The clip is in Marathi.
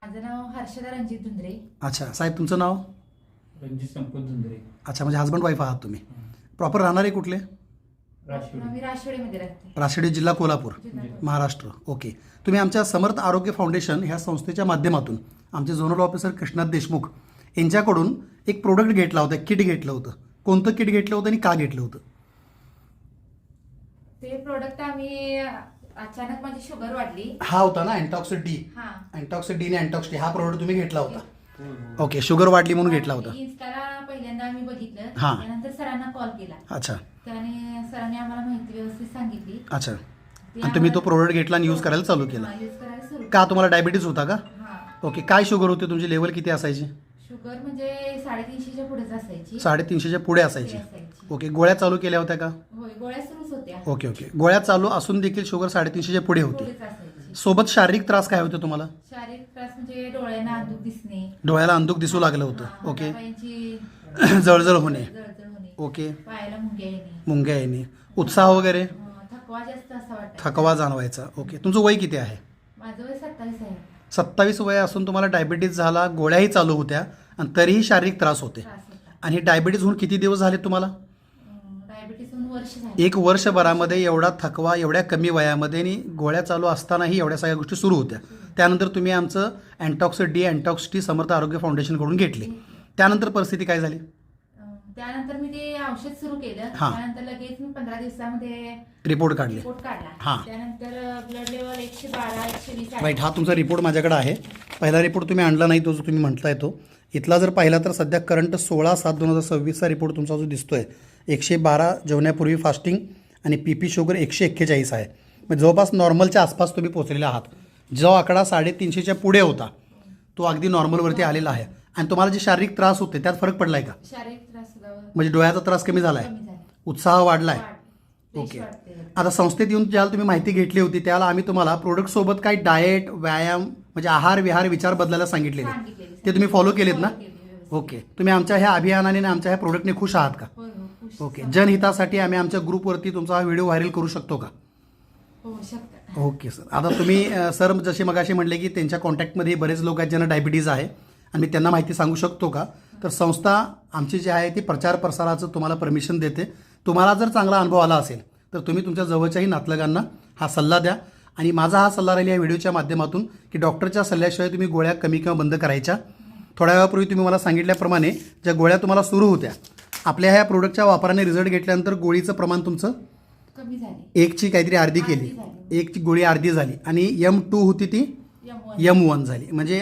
माझं नाव हर्षदा रणजित धुंद्रे. अच्छा साहेब, तुमचं नाव? रणजित संपत धुंद्रे. अच्छा, म्हणजे हजबंड वाईफ आहात तुम्ही. प्रॉपर राहणारे कुठले? मी राजवाड्यामध्ये राहते. राशिडी, जिल्हा कोल्हापूर, महाराष्ट्र. ओके. तुम्ही आमच्या समर्थ आरोग्य फाउंडेशन ह्या संस्थेच्या माध्यमातून आमचे झोनल ऑफिसर कृष्णात देशमुख यांच्याकडून एक प्रोडक्ट घेतला होता, किट घेतलं होतं. कोणतं किट घेतलं होतं आणि का घेतलं होतं? ते प्रोडक्ट आम्ही अचानक माझी शुगर वाढली. हा होता ना अँटॉक्सिड डी. हा. अँटॉक्सिड डी आणि अँटॉक्स डी हा प्रोडक्ट तुम्ही घेतला होता. ओके, शुगर वाढली म्हणून घेतला होता. इन्स्टाला पहिल्यांदा आम्ही बघितलं. हा. त्यानंतर सरांना कॉल केला. अच्छा त्याने सरांनी आम्हाला माहिती व्यवस्थित सांगितली. अच्छा. आणि तुम्ही तो प्रोडक्ट घेतला आणि यूज करायला चालू केला. यूज करायला सुरू. का तुम्हाला डायबिटीज होता का? हा. ओके. काय शुगर होती तुमची? लेवल किती असायची? शुगर म्हणजे 350च्या पुढेच असायची. 350च्या पुढे असायची. ओके. गोळ्या चालू केल्या होत्या का? होय, गोळ्या सुरूच होत्या. Okay okay. गोळ्या चालू असून देखील शुगर 350च्या पुढे होती. पुढेच असायची. सोबत शारीरिक त्रास काय होते तुम्हाला? शारीरिक त्रास म्हणजे डोळ्यांना अंधुक दिसणे. डोळ्याला अंधुक दिसू लागलं होतं. हा, ओके. हातापायांची जळजळ होणे. जळजळ होणे. ओके. पायाला मुंग्या येणे. मुंग्या येणे. उत्साह वगैरे? थकवा जास्त असा वाटत. थकवा जाणवायचा. ओके. तुमचं वय किती आहे? माझं वय 27 आहे. 27 वय असून तुम्हाला डायबिटीज झाला, गोळ्याही चालू होत्या आणि तरीही शारीरिक त्रास होते. त्रास होता. आणि डायबिटीज होऊन किती दिवस झाले तुम्हाला? डायबिटीस होऊन वर्ष झालं. एक वर्षभरामध्ये एवढा थकवा एवढ्या कमी वयामध्ये आणि गोळ्या चालू असतानाही एवढ्या सगळ्या गोष्टी सुरू होत्या. त्यानंतर तुम्ही आमचं अँटॉक्सिड डी अँटॉक्स टी समर्थ आरोग्य फाउंडेशनकडून घेतली. त्यानंतर परिस्थिती काय झाली? त्यानंतर मी ते औषध सुरू केलं. हा. त्यानंतर लगेच मी 15 दिवसामध्ये रिपोर्ट काढले. रिपोर्ट काढला. हा. त्यानंतर ब्लड लेवल 112 120 आहे. राईट. हा तुमचा रिपोर्ट माझ्याकडे आहे. पहिला रिपोर्ट तुम्ही आणला नाही, तो जो तुम्ही म्हटलाय तो इथला जर पाहिला तर सध्या करंट 16/7/2026चा रिपोर्ट तुमचा जो दिसतोय 112 जेवण्यापूर्वी फास्टिंग आणि पी शुगर 141 आहे. म्हणजे जवळपास नॉर्मलच्या आसपास तुम्ही पोहोचलेले आहात. जो आकडा 350च्या पुढे होता तो अगदी नॉर्मलवरती आलेला आहे. आणि तुम्हाला जे शारीरिक त्रास होते त्यात फरक पडलाय का? शारीरिक त्रास सुद्धा म्हणजे डोळ्याचा त्रास कमी झालाय, कमी झाला. उत्साह वाढलाय. पेशी ओके. वाढते. आता संस्थेत येऊन ज्याला तुम्ही माहिती घेतली होती त्याला आम्ही तुम्हाला प्रोडक्टसोबत काही डाएट, व्यायाम म्हणजे आहार विहार विचार बदलायला सांगितलेले, ते तुम्ही फॉलो केलेत ना? ओके. तुम्ही आमच्या ह्या अभियानाने आणि आमच्या ह्या प्रोडक्टने खुश आहात का? होय, हो, खुश. ओके. जनहितासाठी आम्ही आमच्या ग्रुपवरती तुमचा हा व्हिडिओ व्हायरल करू शकतो का? हो शकता. Okay sir. आता तुम्ही सर जसे मगाशी म्हटले की त्यांच्या कॉन्टॅक्टमध्ये बरेच लोक आहेत ज्यांना डायबिटीज आहे आणि मी त्यांना माहिती सांगू शकतो का? तर संस्था आमची जी आहे ती प्रचार प्रसाराचं तुम्हाला परमिशन देते. तुम्हाला जर चांगला अनुभव आला असेल तर तुम्ही तुमच्या जवळच्याही नातलगांना हा सल्ला द्या. आणि माझा हा सल्ला राहील या व्हिडिओच्या माध्यमातून की डॉक्टरच्या सल्ल्याशिवाय तुम्ही गोळ्या कमी किंवा बंद करायच्या. थोड्या वेळापूर्वी तुम्ही मला सांगितल्याप्रमाणे ज्या गोळ्या तुम्हाला सुरू होत्या, आपल्या ह्या प्रोडक्टच्या वापराने रिझल्ट घेतल्यानंतर गोळीचं प्रमाण तुमचं कमी झाली. एकची काहीतरी अर्धी केली, झाली. एकची गोळी अर्धी झाली आणि M2 होती ती M1. M1 झाली. म्हणजे